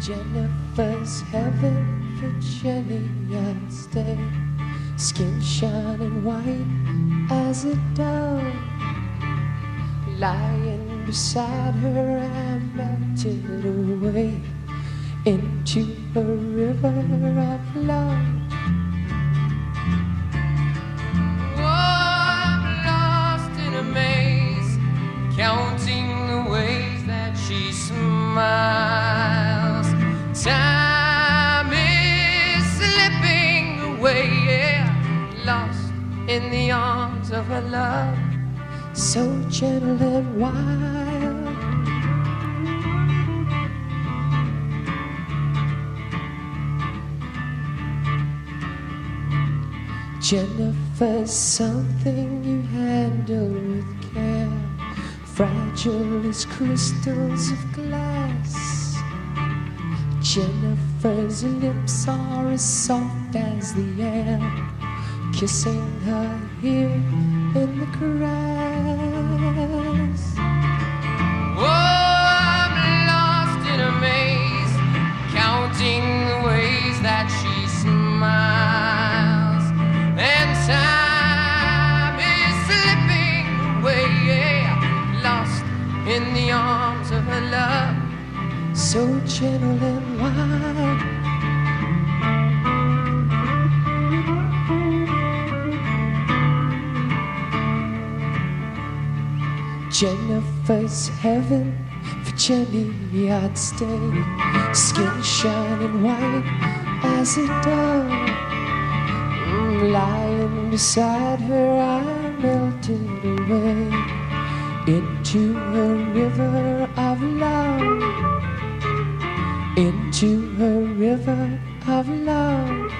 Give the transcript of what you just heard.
Jennifer's heaven for Jenny, I'd stay. Skin shining white as a dove. Lying beside her, I melted away into a river of love. Oh, I'm lost in a maze, counting the ways that she smiles. Time is slipping away, yeah, lost in the arms of her love, so gentle and wild. Jennifer's something you handle with care, fragile as crystals of glass. Jennifer's lips are as soft as the air, kissing her here in the grass. Oh, I'm lost in a maze, counting the ways that she smiles. And time is slipping away, yeah, lost in the arms of her love, so gentle and wild. Jennifer's heaven for Jenny, I'd stay. Skin shining white as a dove. Lying beside her, I melted away into a river of love, into a river of love.